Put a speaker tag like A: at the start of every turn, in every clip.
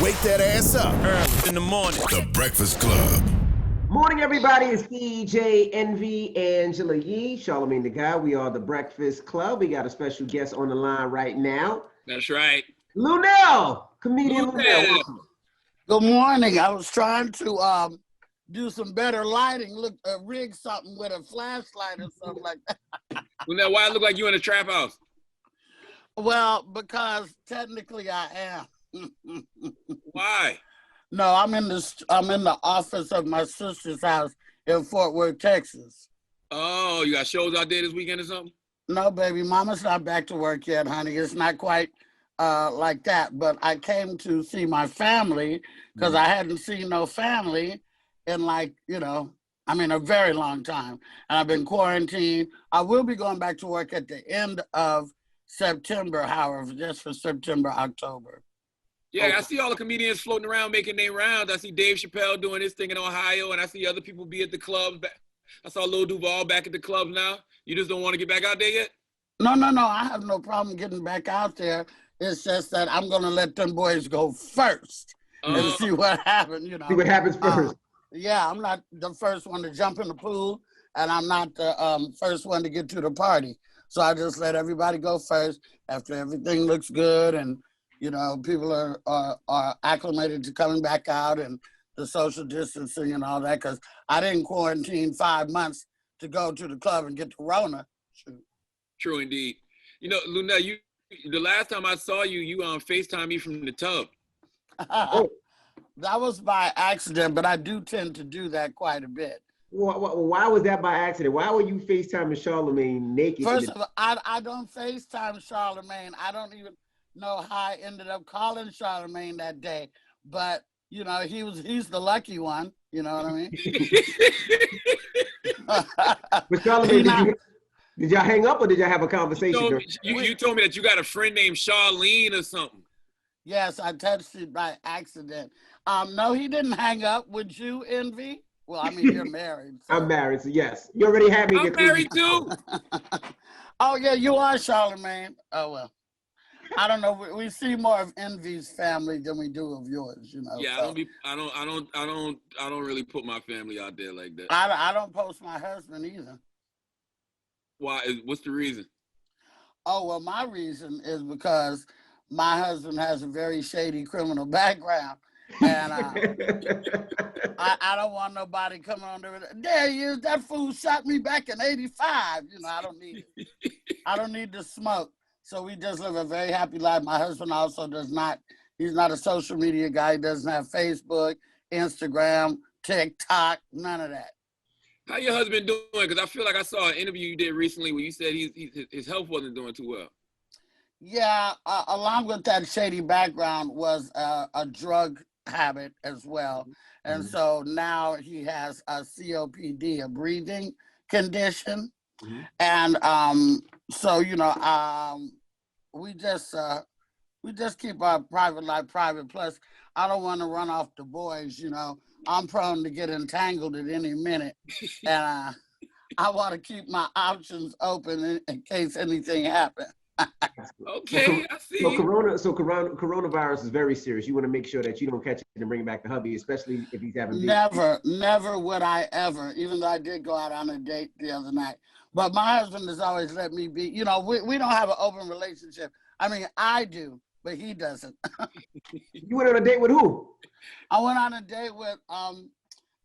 A: Wake that ass up.
B: Early in the morning.
A: The Breakfast Club.
C: Morning, everybody. It's DJ Envy, Angela Yee, Charlamagne Tha God. We are the Breakfast Club. We got a special guest on the line right now.
D: That's right.
C: Luenell, comedian Luenell. Welcome.
E: Good morning. I was trying to do some better lighting, rig something with a flashlight or something like that.
D: Luenell, why it look like you in a trap house?
E: Well, because technically I am.
D: Why?
E: No, I'm in the office of my sister's house in Fort Worth, Texas.
D: Oh, you got shows out there this weekend or something?
E: No, baby, mama's not back to work yet, honey. It's not quite like that. But I came to see my family because I hadn't seen no family in a very long time. And I've been quarantined. I will be going back to work at the end of September, however, just for September, October.
D: Yeah, I see all the comedians floating around making their rounds. I see Dave Chappelle doing his thing in Ohio, and I see other people be at the clubs. I saw Lil Duval back at the clubs now. You just don't want to get back out there yet?
E: No. I have no problem getting back out there. It's just that I'm going to let them boys go first and see what happens,
C: See what happens first.
E: Yeah, I'm not the first one to jump in the pool, and I'm not the first one to get to the party. So I just let everybody go first after everything looks good and people are acclimated to coming back out and the social distancing and all that, because I didn't quarantine 5 months to go to the club and get the Rona. Shoot.
D: True indeed. Luenell, the last time I saw you, you FaceTime me from the tub.
E: That was by accident, but I do tend to do that quite a bit.
C: Why was that by accident? Why were you FaceTiming Charlamagne naked?
E: First of all, I don't FaceTime Charlamagne. I don't even know how I ended up calling Charlamagne that day, but he's the lucky one. You know what I mean?
C: But Charlamagne, did y'all hang up or did y'all have a conversation?
D: You told me that you got a friend named Charlene or something.
E: Yes, I touched it by accident. No, he didn't hang up. Would you, Envy? Well, I mean, you're married. So.
C: I'm married, so yes. You already had me.
D: I'm married too.
E: Oh, yeah, you are, Charlamagne. Oh, well. I don't know. We see more of Envy's family than we do of yours,
D: Yeah,
E: so.
D: I don't really put my family out there like that.
E: I don't post my husband either.
D: Why? What's the reason?
E: Oh, well, my reason is because my husband has a very shady criminal background. And I don't want nobody coming on there he is, that fool shot me back in 85. I don't need it. I don't need the smoke. So we just live a very happy life. My husband also he's not a social media guy. He doesn't have Facebook, Instagram, TikTok, none of that.
D: How your husband doing? Because I feel like I saw an interview you did recently where you said his health wasn't doing too well.
E: Yeah, along with that shady background was a drug habit as well. And so now he has a COPD, a breathing condition. And so we just keep our private life private. Plus, I don't want to run off the boys. I'm prone to get entangled at any minute, and I want to keep my options open in case anything happens.
D: Okay, I see.
C: So coronavirus is very serious. You want to make sure that you don't catch it and bring it back to hubby, especially if he's having
E: Never would I ever, even though I did go out on a date the other night. But my husband has always let me be, we don't have an open relationship. I mean, I do, but he doesn't.
C: You went on a date with who?
E: I went on a date with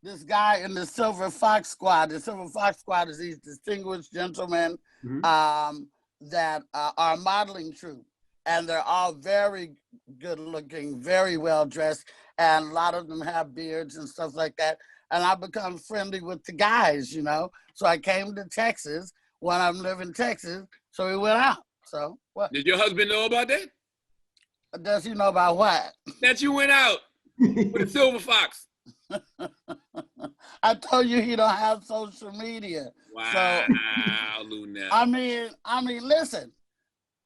E: this guy in the Silver Fox Squad. The Silver Fox Squad is these distinguished gentlemen that are modeling troupe, and they're all very good looking, very well dressed, and a lot of them have beards and stuff like that. And I become friendly with the guys, So I came to Texas when I'm living in Texas, so we went out. So what?
D: Did your husband know about that?
E: Does he know about what?
D: That you went out with the Silver Fox.
E: I told you he don't have social media.
D: Wow,
E: so,
D: Luenell.
E: I mean, listen,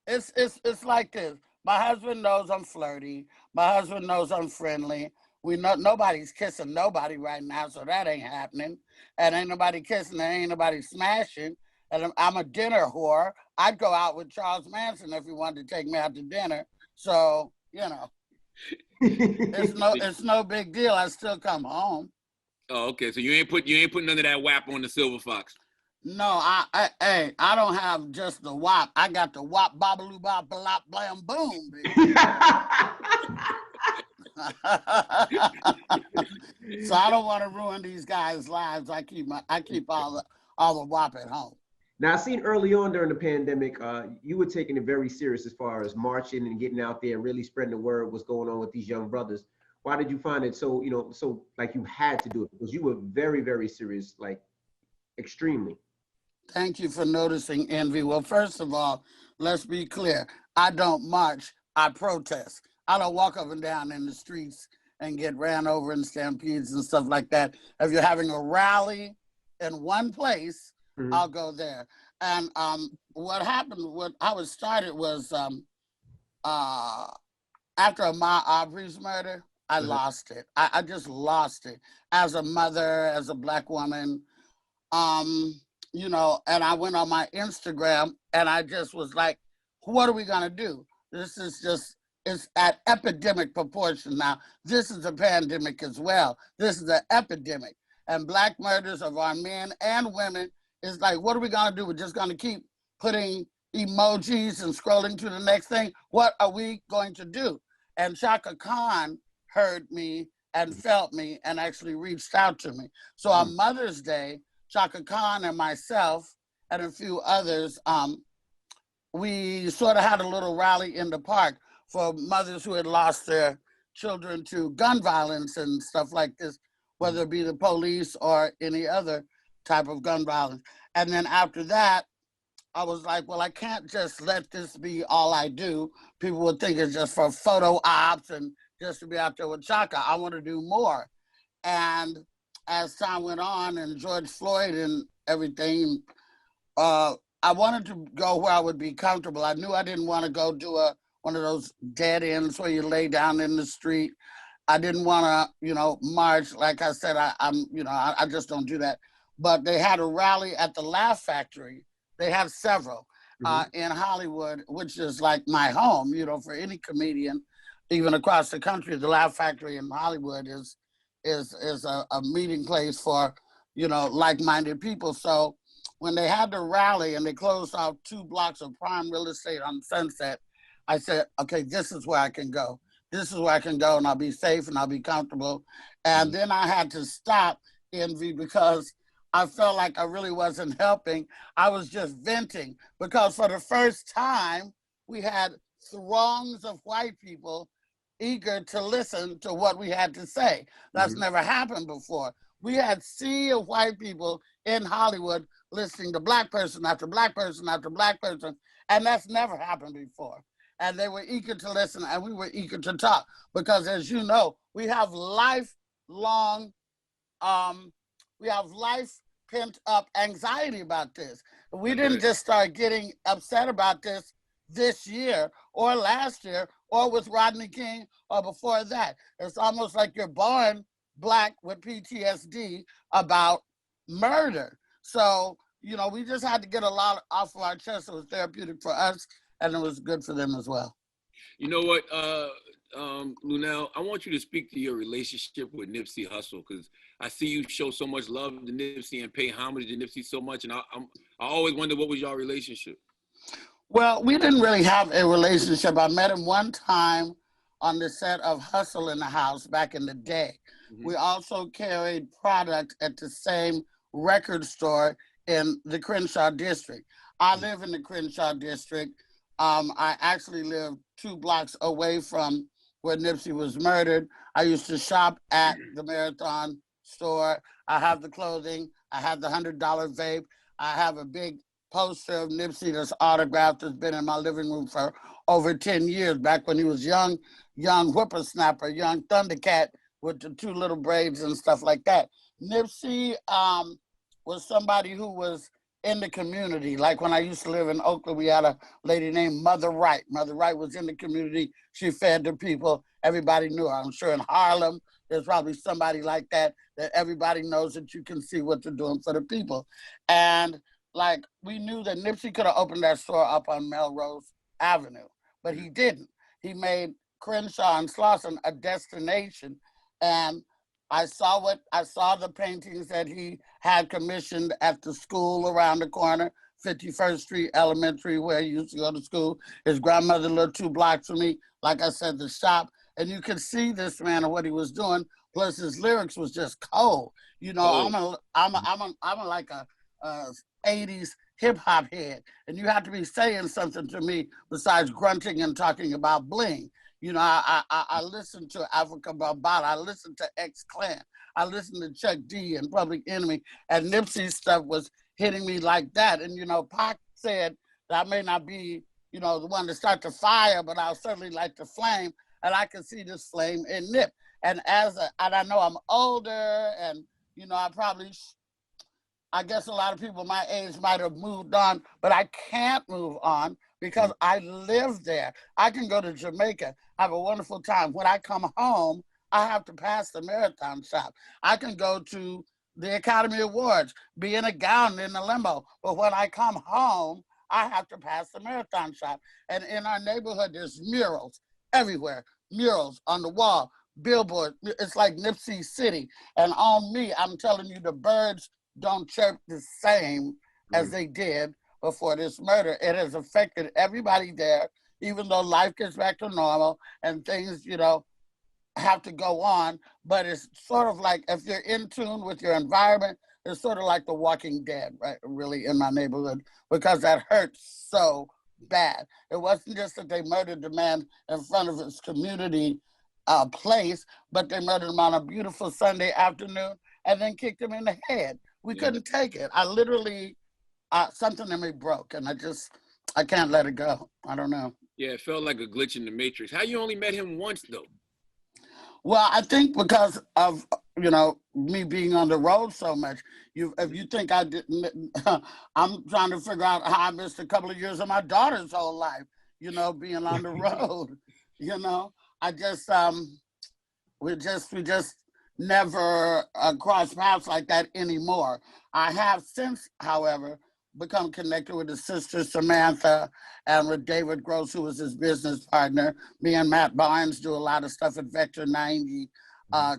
E: it's like this. My husband knows I'm flirty. My husband knows I'm friendly. Nobody's kissing nobody right now, so that ain't happening. And ain't nobody kissing, and ain't nobody smashing. And I'm a dinner whore. I'd go out with Charles Manson if he wanted to take me out to dinner. So, It's no big deal. I still come home.
D: Oh, okay. So you ain't put none of that WAP on the Silver Fox.
E: No, I don't have just the WAP. I got the WAP babaloo bop blop blam boom, baby. So I don't want to ruin these guys' lives. I keep all the WAP at home.
C: Now, I seen early on during the pandemic, you were taking it very serious as far as marching and getting out there and really spreading the word what's going on with these young brothers. Why did you find it so, so like you had to do it? Because you were very, very serious, like extremely.
E: Thank you for noticing, Envy. Well, first of all, let's be clear. I don't march, I protest. I don't walk up and down in the streets and get ran over in stampedes and stuff like that. If you're having a rally in one place, I'll go there. And what happened, how it started was after Ahmaud Arbery's murder, I lost it. I just lost it as a mother, as a Black woman. And I went on my Instagram and I just was like, what are we gonna do? This is just, it's at epidemic proportion now. This is a pandemic as well. This is an epidemic. And Black murders of our men and women is like, what are we gonna do? We're just gonna keep putting emojis and scrolling to the next thing. What are we going to do? And Chaka Khan heard me and felt me and actually reached out to me. So on Mother's Day, Chaka Khan and myself and a few others, we sort of had a little rally in the park for mothers who had lost their children to gun violence and stuff like this, whether it be the police or any other type of gun violence. And then after that, I was like, well, I can't just let this be all I do. People would think it's just for photo ops and just to be out there with Chaka. I want to do more. And as time went on and George Floyd and everything, I wanted to go where I would be comfortable. I knew I didn't want to go do one of those dead ends where you lay down in the street. I didn't want to, march. Like I said, I just don't do that. But they had a rally at the Laugh Factory. They have several in Hollywood, which is like my home, for any comedian, even across the country. The Laugh Factory in Hollywood is a meeting place for, like-minded people. So when they had the rally and they closed off 2 blocks of prime real estate on Sunset, I said, okay, this is where I can go. This is where I can go and I'll be safe and I'll be comfortable. And then I had to stop, Envy, because I felt like I really wasn't helping. I was just venting because for the first time, we had throngs of white people eager to listen to what we had to say. That's never happened before. We had sea of white people in Hollywood listening to Black person after Black person after Black person, and that's never happened before. And they were eager to listen, and we were eager to talk because, as you know, we have lifelong, pent up anxiety about this. We didn't just start getting upset about this year or last year or with Rodney King or before that. It's almost like you're born Black with PTSD about murder. So, we just had to get a lot off of our chest. It was therapeutic for us and it was good for them as well.
D: You know what, Luenell, I want you to speak to your relationship with Nipsey Hussle, because I see you show so much love to Nipsey and pay homage to Nipsey so much, and I always wonder, what was your relationship?
E: Well, we didn't really have a relationship. I met him one time on the set of Hustle in the House back in the day. We also carried product at the same record store in the Crenshaw district. I live in the Crenshaw district. I actually live 2 blocks away from where Nipsey was murdered. I used to shop at the Marathon store. I have the clothing. I have the $100 vape. I have a big poster of Nipsey that's autographed, that's been in my living room for over 10 years, back when he was young whippersnapper, young Thundercat with the 2 little braids and stuff like that. Nipsey was somebody who was in the community. Like when I used to live in Oakland, we had a lady named Mother Wright. Mother Wright was in the community. She fed the people. Everybody knew her. I'm sure in Harlem, there's probably somebody like that everybody knows, that you can see what they're doing for the people. And like, we knew that Nipsey could have opened that store up on Melrose Avenue, but he didn't. He made Crenshaw and Slauson a destination, and I saw the paintings that he had commissioned at the school around the corner, 51st Street Elementary, where he used to go to school. His grandmother lived 2 blocks from me. Like I said, the shop, and you could see this man and what he was doing. Plus, his lyrics was just cold. You know, I'm like a 80s hip hop head, and you have to be saying something to me besides grunting and talking about bling. You know, I listened to Africa Bambaataa, I listened to X-Clan, I listened to Chuck D and Public Enemy, and Nipsey's stuff was hitting me like that. And, you know, Pac said that I may not be, you know, the one to start the fire, but I'll certainly light the flame, and I can see this flame in Nip. And and I know I'm older, and, you know, I guess a lot of people my age might have moved on, but I can't move on because I live there. I can go to Jamaica, have a wonderful time. When I come home, I have to pass the marathon shop. I can go to the Academy Awards, be in a gown in a limo, but when I come home, I have to pass the marathon shop. And in our neighborhood, there's murals everywhere, murals on the wall, billboard. It's like Nipsey City. And on me, I'm telling you, the birds don't chirp the same as they did before this murder. It has affected everybody there, even though life gets back to normal and things, you know, have to go on. But it's sort of like, if you're in tune with your environment, it's sort of like The Walking Dead, right? Really, in my neighborhood, because that hurts so bad. It wasn't just that they murdered the man in front of his community place, but they murdered him on a beautiful Sunday afternoon and then kicked him in the head. We couldn't take it. I literally, something in me broke, and I can't let it go. I don't know.
D: Yeah, it felt like a glitch in the Matrix. How you only met him once, though?
E: Well, I think because of, you know, me being on the road so much. If you think I didn't, I'm trying to figure out how I missed a couple of years of my daughter's whole life, you know, being on the road. You know, we just never cross paths like that anymore. I have since, however, become connected with his sister Samantha and with David Gross, who was his business partner. Me and Matt Barnes do a lot of stuff at Vector 90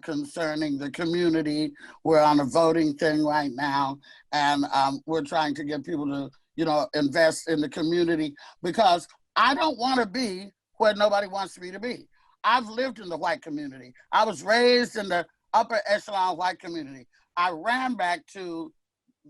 E: concerning the community. We're on a voting thing right now, and we're trying to get people to, you know, invest in the community, because I don't want to be where nobody wants me to be. I've lived in the white community. I was raised in the upper echelon white community. I ran back to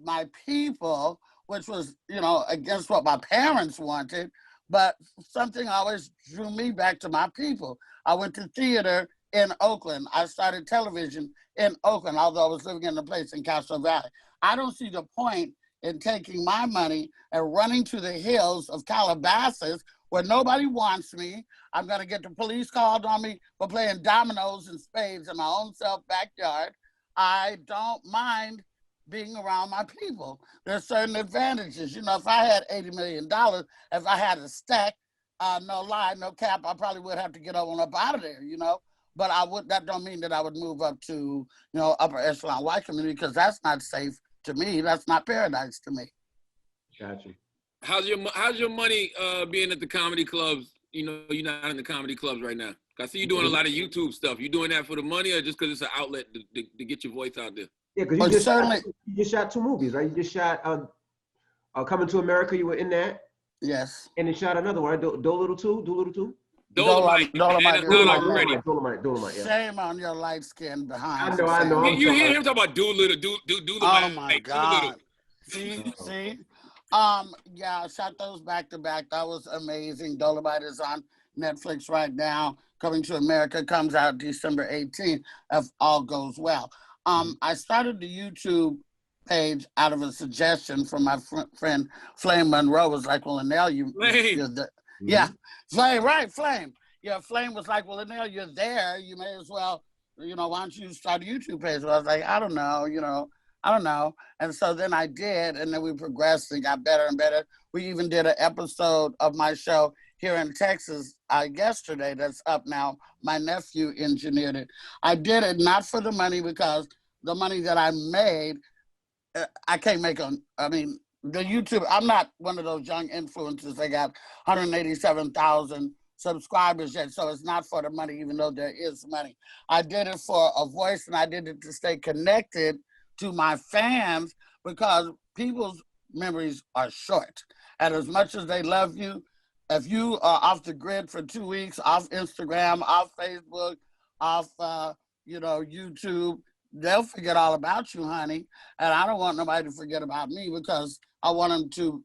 E: my people, which was, you know, against what my parents wanted, but something always drew me back to my people. I went to theater in Oakland. I started television in Oakland, although I was living in a place in Castro Valley. I don't see the point in taking my money and running to the hills of Calabasas where nobody wants me. I'm going to get the police called on me for playing dominoes and spades in my own self backyard. I don't mind being around my people. There's certain advantages. You know, if I had $80 million, if I had a stack, no lie, no cap, I probably would have to get on up out of there, you know. But that don't mean that I would move up to, you know, upper echelon white community, because that's not safe to me. That's not paradise to me.
C: Gotcha.
D: How's your money being at the comedy clubs? You know, you're not in the comedy clubs right now. I see you doing a lot of YouTube stuff. You doing that for the money, or just because it's an outlet to get your voice out there?
C: Yeah, because you just shot 2 movies, right? You just shot Coming to America. You were in that.
E: Yes.
C: And then shot another one, right? Dolittle 2?
D: Dolomite.
E: Dolomite.
C: Yeah.
E: Shame on your light skin behind.
C: I know.
D: You hear him talk about Doolittle.
E: Oh my God. See? Yeah, I shot those back to back. That was amazing. Dolomite is on Netflix right now. Coming to America comes out December 18th, if all goes well. I started the YouTube page out of a suggestion from my friend Flame Monroe. Was like, well, Luenell, yeah, Flame, right, Flame. Yeah, Flame was like, well, Luenell, you're there. You may as well, you know, why don't you start a YouTube page? So I was like, I don't know. And so then I did, and then we progressed and got better and better. We even did an episode of my show here in Texas yesterday that's up now. My nephew engineered it. I did it not for the money, because the money that I made, I can't make on, I mean, the YouTube, I'm not one of those young influencers that got 187,000 subscribers yet, so it's not for the money, even though there is money. I did it for a voice, and I did it to stay connected to my fans, because people's memories are short. And as much as they love you, if you are off the grid for 2 weeks, off Instagram, off Facebook, off YouTube, they'll forget all about you, honey. And I don't want nobody to forget about me, because I want them to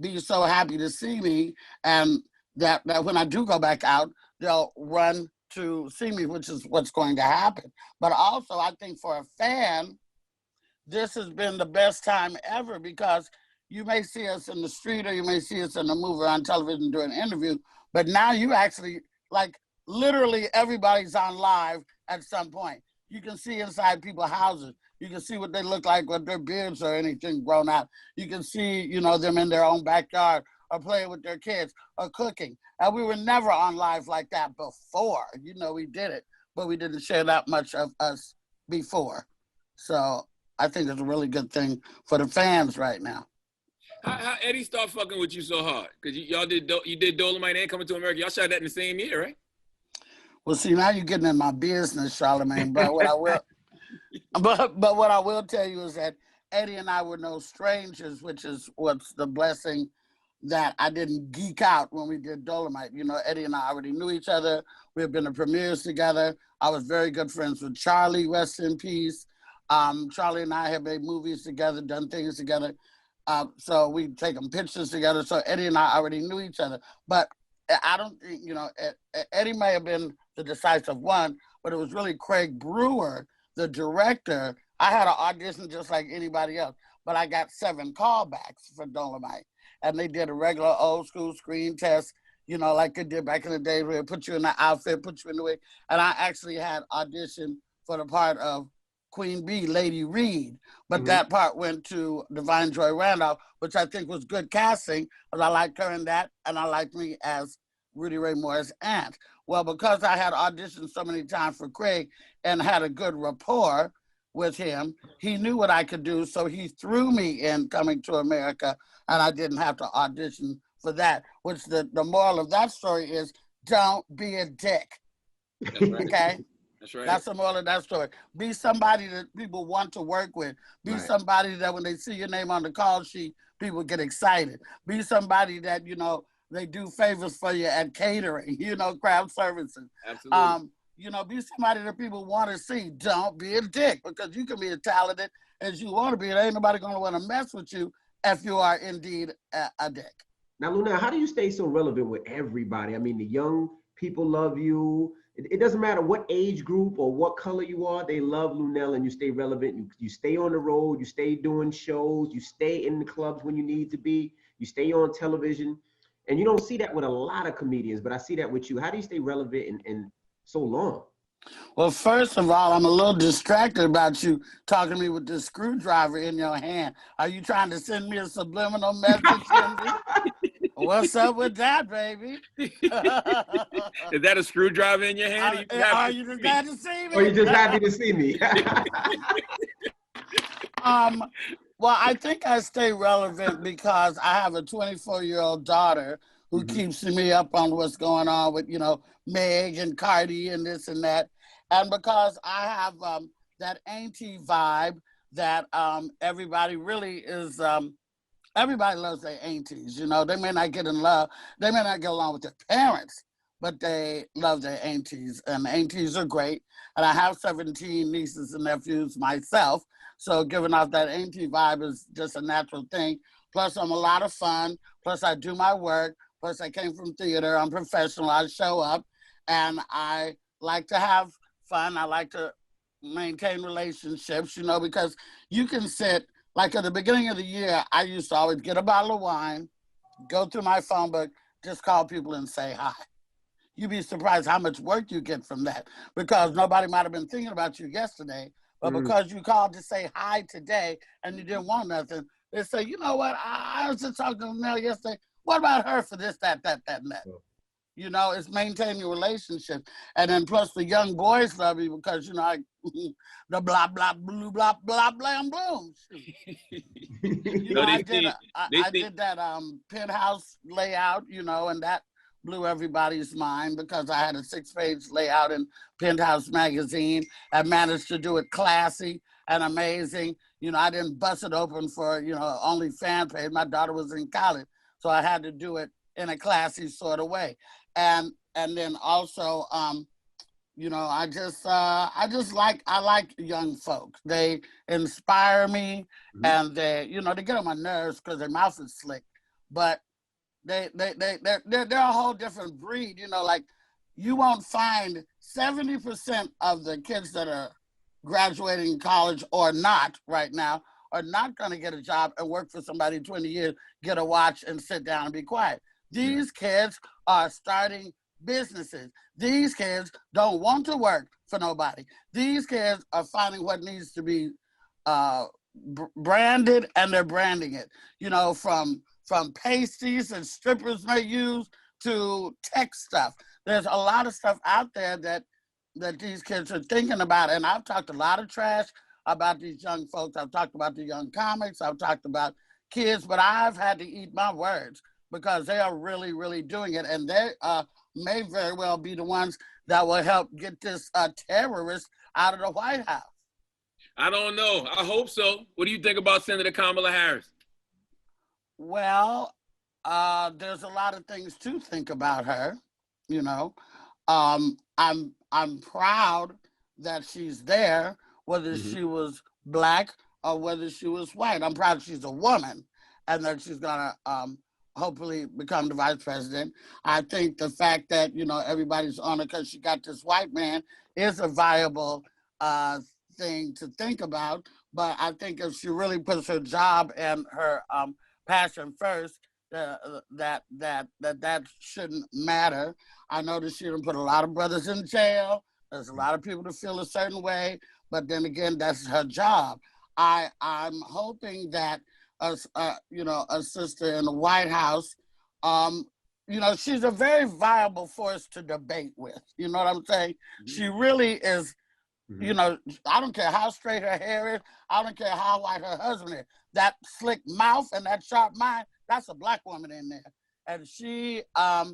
E: be so happy to see me, and that when I do go back out, they'll run to see me, which is what's going to happen. But also, I think for a fan, this has been the best time ever, because you may see us in the street, or you may see us in a movie or on television doing an interview, but now you actually, like, literally everybody's on live at some point. You can see inside people's houses. You can see what they look like with their beards or anything grown out. You can see, them in their own backyard, or playing with their kids, or cooking. And we were never on live like that before. We did it, but we didn't share that much of us before. So I think it's a really good thing for the fans right now.
D: How Eddie start fucking with you so hard? Because you did Dolomite and Coming to America. Y'all shot that in the same year, right?
E: Well, see, now you're getting in my business, Charlamagne. But what I will, but what I will tell you is that Eddie and I were no strangers, which is what's the blessing, that I didn't geek out when we did Dolomite. Eddie and I already knew each other. We had been to premieres together. I was very good friends with Charlie, rest in peace. Charlie and I have made movies together, done things together. So we'd taken pictures together. So Eddie and I already knew each other. But I don't think, Eddie may have been the decisive one, but it was really Craig Brewer, the director. I had an audition just like anybody else, but I got 7 callbacks for Dolomite. And they did a regular old school screen test, like they did back in the day, where they put you in the outfit, put you in the wig. And I actually had auditioned for the part of Queen Bee, Lady Reed, but that part went to Divine Joy Randolph, which I think was good casting, because I liked her in that, and I liked me as Rudy Ray Moore's aunt. Well, because I had auditioned so many times for Craig and had a good rapport with him, he knew what I could do, so he threw me in Coming to America, and I didn't have to audition for that, which the moral of that story is, don't be a dick.
D: That's right.
E: Okay?
D: That's right.
E: That's the moral of that story. Be somebody that people want to work with. Be somebody that when they see your name on the call sheet, people get excited. Be somebody that, they do favors for you at catering, craft services.
D: Absolutely.
E: Be somebody that people want to see. Don't be a dick, because you can be as talented as you want to be. There ain't nobody going to want to mess with you if you are indeed a dick.
C: Now, Luenell, how do you stay so relevant with everybody? I mean, the young people love you. It doesn't matter what age group or what color you are, they love Luenell, and you stay relevant. You stay on the road, you stay doing shows, you stay in the clubs when you need to be, you stay on television. And you don't see that with a lot of comedians, but I see that with you. How do you stay relevant and so long?
E: Well, first of all, I'm a little distracted about you talking to me with this screwdriver in your hand. Are you trying to send me a subliminal message, Henry? What's up with that, baby?
D: Is that a screwdriver in your hand?
E: Are you just glad to see me?
C: Or you just happy to see me?
E: Well, I think I stay relevant because I have a 24-year-old daughter who keeps me up on what's going on with, Meg and Cardi and this and that. And because I have that Auntie vibe that everybody really is, everybody loves their aunties. They may not get in love, they may not get along with their parents, but they love their aunties, and aunties are great. And I have 17 nieces and nephews myself, so giving off that auntie vibe is just a natural thing. Plus, I'm a lot of fun. Plus, I do my work. Plus, I came from theater. I'm professional. I show up, and I like to have fun. I like to maintain relationships, because you can sit, like at the beginning of the year, I used to always get a bottle of wine, go through my phone book, just call people and say hi. You'd be surprised how much work you get from that, because nobody might have been thinking about you yesterday, but because you called to say hi today and you didn't want nothing, they say, you know what, I was just talking to Mel yesterday. What about her for this, that, and that? It's maintaining relationships. And then plus the young boys love you because, the blah, blah, blue, blah, blah, blam, bloom. I did that penthouse layout, and that blew everybody's mind because I had a 6-page layout in Penthouse magazine. I managed to do it classy and amazing. You know, I didn't bust it open for, you know, only fan page. My daughter was in college, so I had to do it in a classy sort of way. And then also, you know, I like young folks. They inspire me, and they, you know, they get on my nerves because their mouth is slick, but they're a whole different breed. You know, like you won't find 70% of the kids that are graduating college or not right now are not going to get a job and work for somebody 20 years, get a watch and sit down and be quiet. These kids are starting businesses. These kids don't want to work for nobody. These kids are finding what needs to be branded, and they're branding it. You know, from pasties that strippers may use to tech stuff. There's a lot of stuff out there that these kids are thinking about. And I've talked a lot of trash about these young folks. I've talked about the young comics. I've talked about kids, but I've had to eat my words because they are really, really doing it. And they may very well be the ones that will help get this terrorist out of the White House.
D: I don't know. I hope so. What do you think about Senator Kamala Harris?
E: Well, there's a lot of things to think about her. You know, I'm proud that she's there, whether she was Black or whether she was white. I'm proud she's a woman and that she's gonna hopefully become the vice president. I think the fact that, you know, everybody's on her because she got this white man is a viable thing to think about. But I think if she really puts her job and her passion first, that shouldn't matter. I know that she done put a lot of brothers in jail. There's a lot of people that feel a certain way, but then again, that's her job. I'm hoping that you know, a sister in the White House, you know, she's a very viable force to debate with. You know what I'm saying? She really is. You know, I don't care how straight her hair is. I don't care how white her husband is. That slick mouth and that sharp mind, that's a Black woman in there. And she, I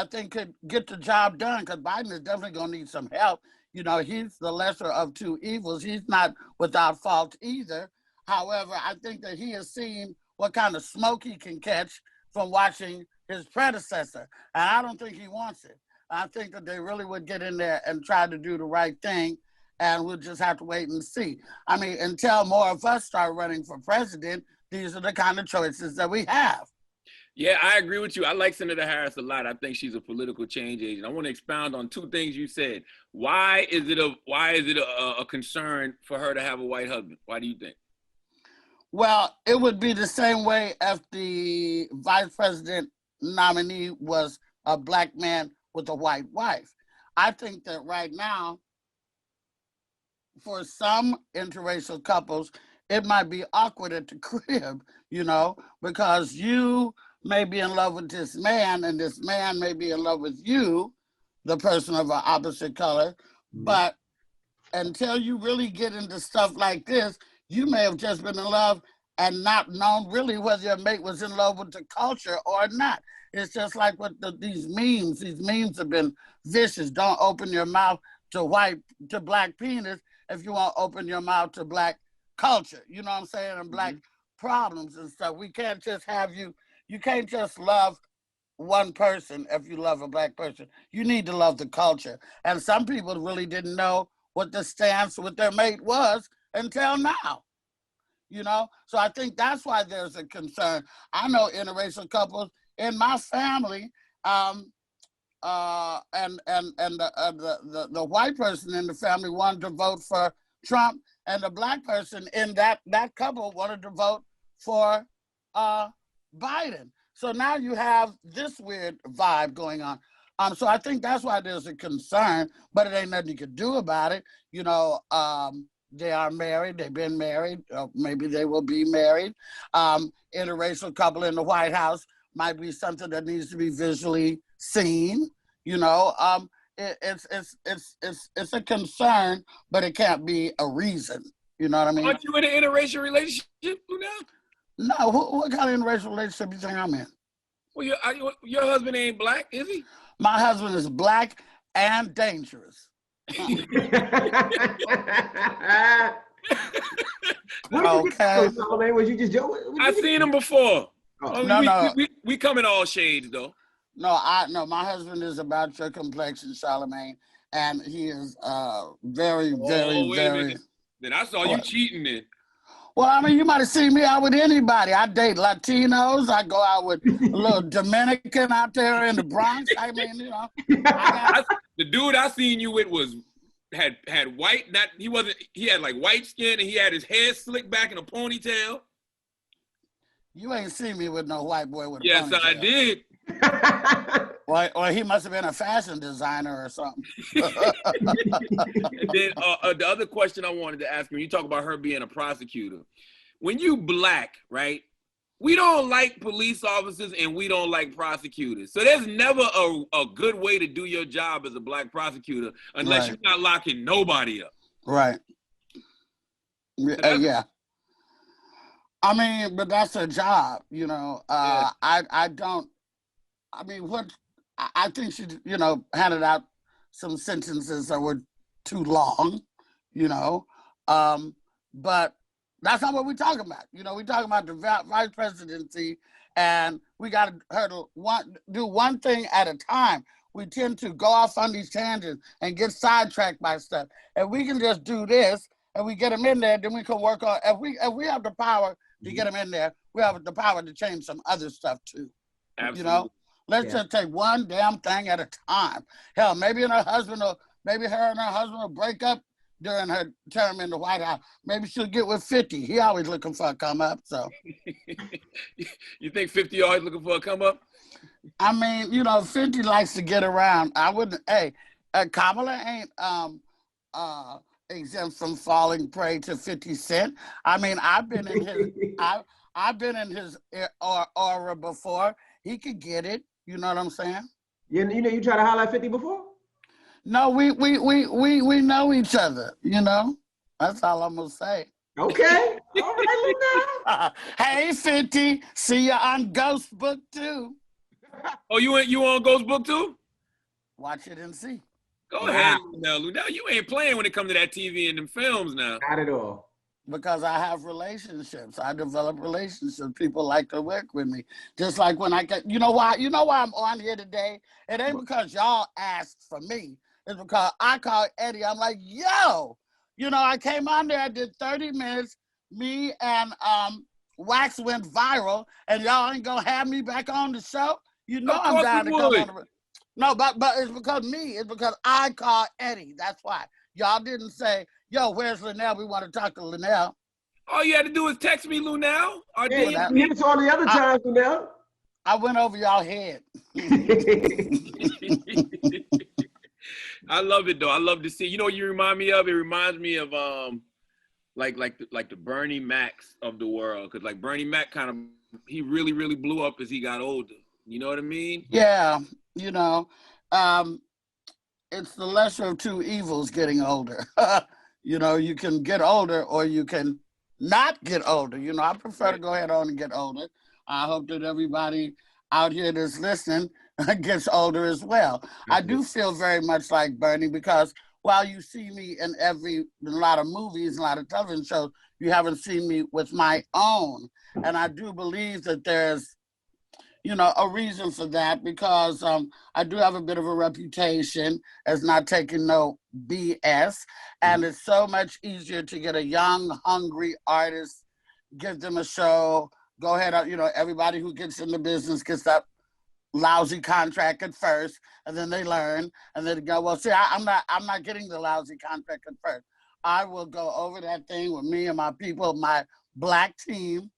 E: think, could get the job done because Biden is definitely going to need some help. You know, he's the lesser of two evils. He's not without fault either. However, I think that he has seen what kind of smoke he can catch from watching his predecessor. And I don't think he wants it. I think that they really would get in there and try to do the right thing. And we'll just have to wait and see. I mean, until more of us start running for president, these are the kind of choices that we have.
D: Yeah, I agree with you. I like Senator Harris a lot. I think she's a political change agent. I want to expound on two things you said. Why is it a concern for her to have a white husband? Why do you think?
E: Well, it would be the same way if the vice president nominee was a Black man with a white wife. I think that right now, for some interracial couples, it might be awkward at the crib, you know, because you may be in love with this man and this man may be in love with you, the person of an opposite color. But until you really get into stuff like this, you may have just been in love and not known really whether your mate was in love with the culture or not. It's just like what these memes have been vicious. Don't open your mouth to Black penis if you want to open your mouth to Black culture, you know what I'm saying, and Black problems and stuff. We can't just have you can't just love one person if you love a Black person. You need to love the culture. And some people really didn't know what the stance with their mate was until now, you know? So I think that's why there's a concern. I know interracial couples in my family, and the white person in the family wanted to vote for Trump, and the Black person in that couple wanted to vote for Biden. So now you have this weird vibe going on. So I think that's why there's a concern, but it ain't nothing you can do about it. You know, they are married, they've been married, maybe they will be married. Interracial couple in the White House might be something that needs to be visually seen. You know, it's a concern, but it can't be a reason. You know what I mean?
D: Aren't you in an interracial relationship now?
E: No, what kind of interracial relationship you think I'm in?
D: Well, your husband ain't black, is he?
E: My husband is black and dangerous.
C: Where did you
E: Okay.
C: get those, Charlamagne? Was you just joking?
D: I seen him before.
C: Oh.
E: No.
D: We come in all shades though.
E: No, my husband is about your complexion, Charlamagne, and he is very, very, very.
D: Then I saw you cheating then.
E: Well, I mean, you might have seen me out with anybody. I date Latinos. I go out with a little Dominican out there in the Bronx. I mean, you know.
D: The dude I seen you with had white. He had like white skin and he had his hair slicked back in a ponytail.
E: You ain't seen me with no white boy with a
D: Yes,
E: ponytail.
D: I did.
E: Or he must have been a fashion designer or something.
D: And then the other question I wanted to ask you, when you talk about her being a prosecutor, when you black, right? We don't like police officers and we don't like prosecutors. So there's never a good way to do your job as a black prosecutor unless you're not locking nobody up.
E: Right. Yeah. I mean, but that's her job, you know. I think she, you know, handed out some sentences that were too long, you know. But that's not what we're talking about. You know, we're talking about the vice presidency, and we got her to do one thing at a time. We tend to go off on these tangents and get sidetracked by stuff. If we can just do this and we get them in there, then we can work on. If we have the power to get them in there, we have the power to change some other stuff too.
D: Absolutely.
E: You know, let's just take one damn thing at a time. Hell, maybe her and her husband will break up during her term in the White House. Maybe she'll get with 50. He always looking for a come up. So,
D: you think 50 always looking for a come up?
E: I mean, you know, 50 likes to get around. I wouldn't. Hey, Kamala ain't exempt from falling prey to 50 Cent. I mean, I've been in his I've been in his aura before. He could get it. You know what I'm saying?
C: You know, you tried to holler at 50 before?
E: No, we know each other. You know, that's all I'm gonna say.
C: Okay. All right,
E: Hey, 50, see you on Ghost Book 2.
D: Oh, you on Ghost Book 2?
E: Watch it and see.
D: Go ahead, Luenell. You ain't playing when it comes to that TV and them films now.
C: Not at all.
E: Because I have relationships. I develop relationships. People like to work with me. Just like when I get, you know why I'm on here today? It ain't because y'all asked for me. It's because I called Eddie. I'm like, yo, you know, I came on there, I did 30 minutes. Me and Wax went viral, and y'all ain't gonna have me back on the show. You know I'm down to come on the. No, but it's because me. It's because I called Eddie. That's why. Y'all didn't say, yo, where's Luenell? We want to talk to Luenell.
D: All you had to do is text me, Luenell.
C: Yeah, you hit us all the other times, Luenell.
E: I went over y'all head.
D: I love it though. I love to see. You know what you remind me of? It reminds me of like the Bernie Macs of the world. Cause like Bernie Mac he really blew up as he got older. You know what I mean?
E: Yeah, you know. It's the lesser of two evils getting older. You know, you can get older or you can not get older. You know, I prefer to go ahead on and get older. I hope that everybody out here that's listening gets older as well. I do feel very much like Bernie because while you see me in a lot of movies, a lot of television shows, you haven't seen me with my own. And I do believe that there's, you know, a reason for that because I do have a bit of a reputation as not taking no BS. And it's so much easier to get a young, hungry artist, give them a show, go ahead, you know, everybody who gets in the business gets that lousy contract at first, and then they learn, and then they go, well, see, I'm not getting the lousy contract at first. I will go over that thing with me and my people, my black team,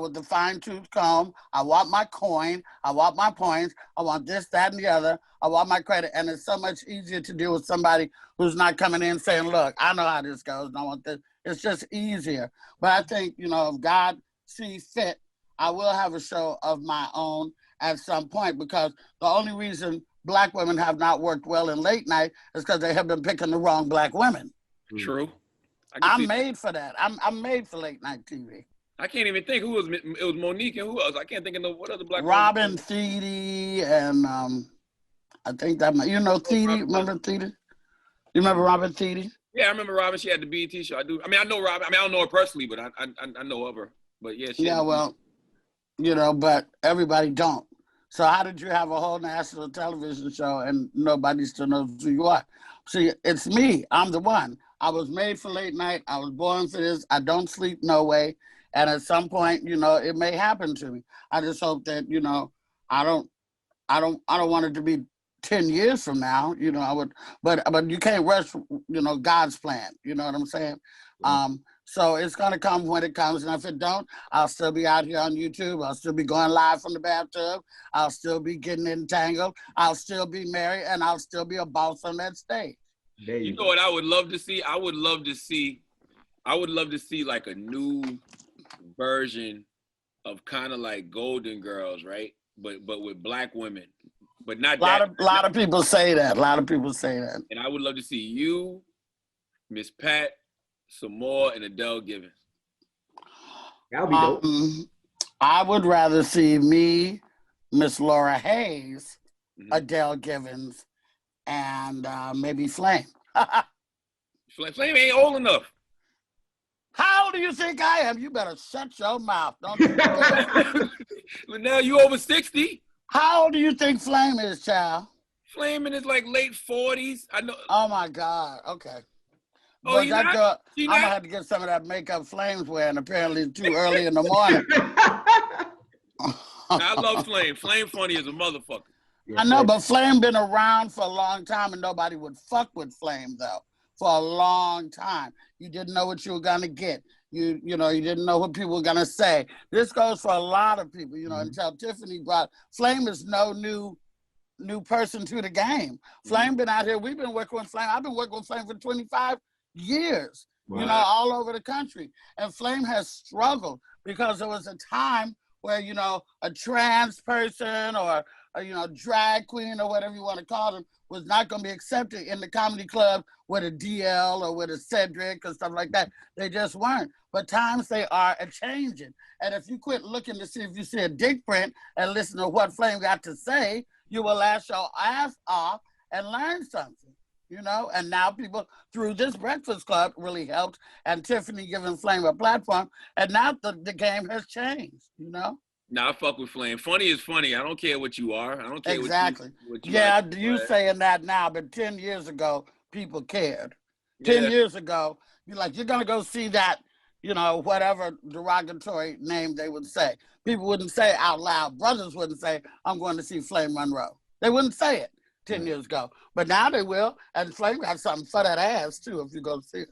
E: with the fine-tooth comb. I want my coin. I want my points. I want this, that, and the other. I want my credit. And it's so much easier to deal with somebody who's not coming in saying, look, I know how this goes. And I want this. It's just easier. But I think, you know, if God sees fit, I will have a show of my own at some point because the only reason black women have not worked well in late night is because they have been picking the wrong black women.
D: True.
E: I'm made for that. I'm made for late night TV.
D: I can't even think who was. It was Monique and who else? I can't think of what other black.
E: Robin Thede and I think that you know Thede. Remember Thede? You remember Robin Thede?
D: Yeah, I remember Robin. She had the BET show. I do. I mean, I know Robin. I mean, I don't know her personally, but I know of her. But yeah,
E: yeah. Well, you know, but everybody don't. So how did you have a whole national television show and nobody still knows who you are? See, it's me. I'm the one. I was made for late night. I was born for this. I don't sleep no way. And at some point, you know, it may happen to me. I just hope that, you know, I don't want it to be 10 years from now, you know. I would, but you can't rush, you know, God's plan. You know what I'm saying? So it's gonna come when it comes, and if it don't, I'll still be out here on YouTube. I'll still be going live from the bathtub. I'll still be getting entangled. I'll still be married, and I'll still be a boss on that stage.
D: You know what I would love to see? I would love to see like a new version of kind of like Golden Girls, right? But with black women, but not
E: a lot of people say that. A lot of people say that.
D: And I would love to see you, Miss Pat, Samore, and Adele Givens.
C: That'll be dope.
E: I would rather see me, Miss Laura Hayes, Adele Givens, and maybe Flame.
D: Flame ain't old enough.
E: How old do you think I am? You better shut your mouth. Don't you
D: But now you over 60.
E: How old do you think Flame is, child?
D: Flame in his like late 40s. I know.
E: Oh my God. Okay.
D: Oh,
E: I'm gonna have to get some of that makeup Flame's wearing. Apparently, it's too early in the morning.
D: I love Flame. Flame funny as a motherfucker.
E: I know, but Flame been around for a long time, and nobody would fuck with Flame though. For a long time, you didn't know what you were gonna get. You know, you didn't know what people were gonna say. This goes for a lot of people, you know. Until Tiffany brought Flame is no new person to the game. Flame been out here. We've been working with Flame. I've been working with Flame for 25 years. Wow. You know, all over the country. And Flame has struggled because there was a time where, you know, a trans person or a, you know, drag queen or whatever you want to call them was not going to be accepted in the comedy club with a DL or with a Cedric or stuff like that. They just weren't. But times they are a-changing. And if you quit looking to see if you see a dick print and listen to what Flame got to say, you will laugh your ass off and learn something, you know? And now people, through this Breakfast Club, really helped, and Tiffany giving Flame a platform, and now the game has changed, you know?
D: Nah, I fuck with Flame. Funny is funny. I don't care what you are. I don't care
E: exactly.
D: what you
E: yeah,
D: like,
E: you saying that now, but 10 years ago, people cared. 10 years ago, you're like, you're going to go see that, you know, whatever derogatory name they would say. People wouldn't say it out loud. Brothers wouldn't say, I'm going to see Flame Monroe. They wouldn't say it 10 years ago. But now they will, and Flame got something for that ass, too, if you go see it.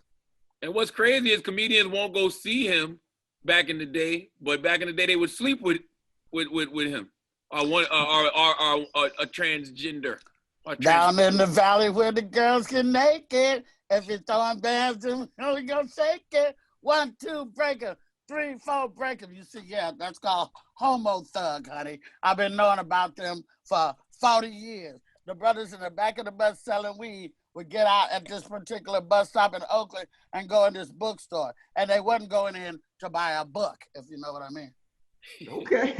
D: And what's crazy is comedians won't go see him back in the day, but back in the day they would sleep with him, or a transgender.
E: Down in the valley where the girls get naked, if you're throwing bands, we gonna shake it. 1, 2, break it. 3, 4, break them. You see, yeah, that's called Homo Thug, honey. I've been knowing about them for 40 years. The brothers in the back of the bus selling weed would get out at this particular bus stop in Oakland and go in this bookstore. And they wasn't going in to buy a book, if you know what I mean.
C: Okay.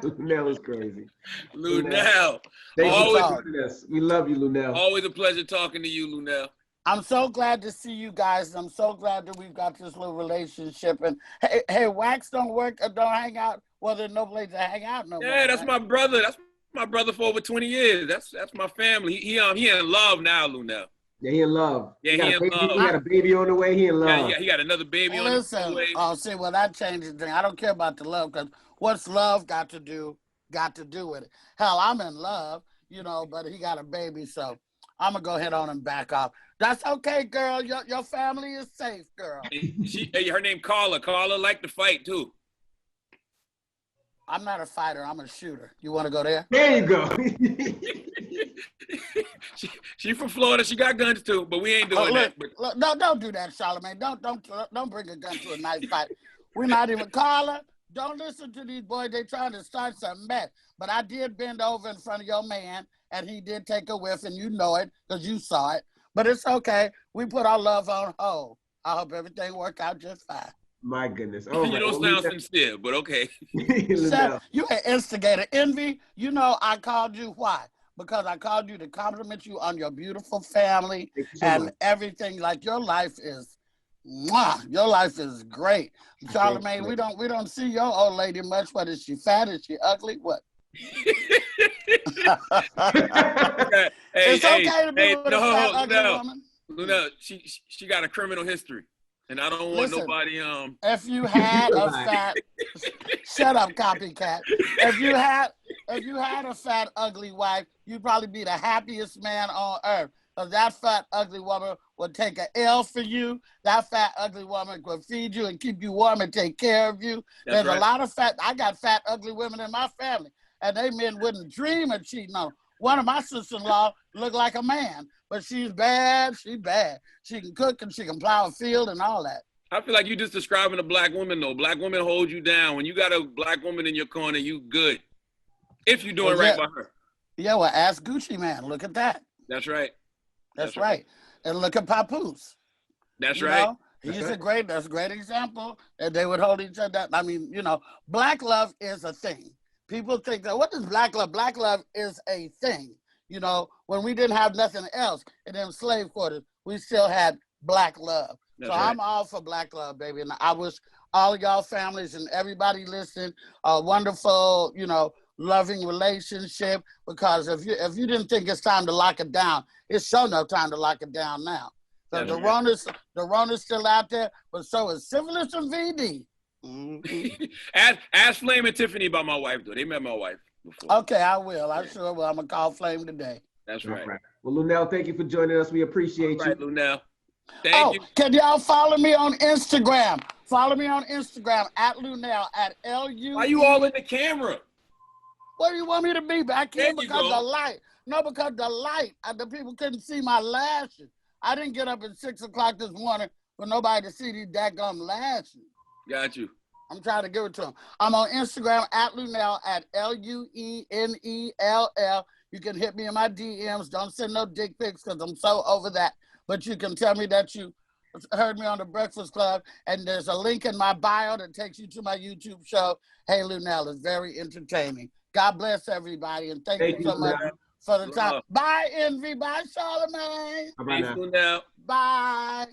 C: Luenell is crazy.
D: Luenell.
C: We love you, Luenell.
D: Always a pleasure talking to you, Luenell.
E: I'm so glad to see you guys. I'm so glad that we've got this little relationship. And hey, wax don't work or don't hang out. Well, there's no place to hang out no more.
D: Yeah, that's my brother. That's my brother for over 20 years. That's my family. He in love now, Luenell.
C: Yeah, he in love.
D: Yeah, he in love.
C: He got a baby on the way. He in love.
D: Yeah, he got another baby on the way.
E: Oh, see, well, that changes things. I don't care about the love, because what's love got to do with it? Hell, I'm in love, you know, but he got a baby, so I'm going to go ahead on and back off. That's okay, girl. Your family is safe, girl.
D: Her name Carla. Carla like to fight, too.
E: I'm not a fighter. I'm a shooter. You want to go there?
C: There you go.
D: she from Florida. She got guns too, but we ain't doing that.
E: Look, no, don't do that, Charlamagne. Don't bring a gun to a knife fight. We're not even Carla. Don't listen to these boys. They trying to start some mess. But I did bend over in front of your man, and he did take a whiff, and you know it because you saw it. But it's okay. We put our love on hold. I hope everything work out just fine.
C: My goodness. All
D: You
C: right.
D: don't
C: Well,
D: sound sincere, but okay.
C: Luenell,
E: You an instigator. Envy, you know I called you why? Because I called you to compliment you on your beautiful family
C: thank you so
E: and
C: much.
E: everything. Like your life is, mwah, your life is great. Charlamagne, we don't see your old lady much. What is she fat? Is she ugly? What? It's okay to be with a fat, ugly woman.
D: Luenell, she got a criminal history, and I don't want
E: Listen,
D: nobody.
E: If you had a
C: Right.
E: fat, shut up, copycat. If you had a fat, ugly wife, you'd probably be the happiest man on earth. Because that fat, ugly woman would take an L for you. That fat, ugly woman would feed you and keep you warm and take care of you.
D: That's
E: There's
D: right.
E: a lot of I got fat, ugly women in my family, and they men wouldn't dream of cheating on. One of my sister-in-law looked like a man, but she's bad. She's bad. She can cook and she can plow a field and all that.
D: I feel like you just describing a black woman though. Black women hold you down. When you got a black woman in your corner, you good. If you're doing right by her.
E: Yeah, well, ask Gucci Man. Look at that.
D: That's right.
E: That's right. And look at Papoose.
D: That's
E: You
D: right.
E: know, that's a great example that they would hold each other. I mean, you know, black love is a thing. People think that, what is black love? Black love is a thing. You know, when we didn't have nothing else in them slave quarters, we still had black love.
D: That's
E: so
D: right.
E: I'm all for black love, baby. And I wish all of y'all families and everybody listening a wonderful, you know, loving relationship. Because if you didn't think it's time to lock it down, it's sure no time to lock it down now. So
D: That's
E: the Rona's still out there, but so is syphilis and VD. Mm-hmm.
D: ask Flame and Tiffany about my wife though. They met my wife before.
E: Okay, I will. I sure will. I'm gonna call Flame today.
D: That's right.
C: Right. Well, Luenell, thank you for joining us. We appreciate
D: All right,
C: you.
D: Luenell. Thank you.
E: Can y'all follow me on Instagram? Follow me on Instagram at Luenell at LU.
D: Why you all in the camera?
E: What do you want me to be back here?
D: There you
E: Because
D: go.
E: the light. No, because the light. The people couldn't see my lashes. I didn't get up at 6 o'clock this morning for nobody to see these daggum lashes.
D: Got you.
E: I'm trying to give it to them. I'm on Instagram at Luenell at LUENELL. You can hit me in my DMs. Don't send no dick pics because I'm so over that. But you can tell me that you heard me on the Breakfast Club, and there's a link in my bio that takes you to my YouTube show. Hey, Luenell, it's very entertaining. God bless everybody, and thank you so much for the time. Bye, Envy. Bye, Charlamagne.
C: Bye-bye now.
D: Peace, Luenell.
E: Bye.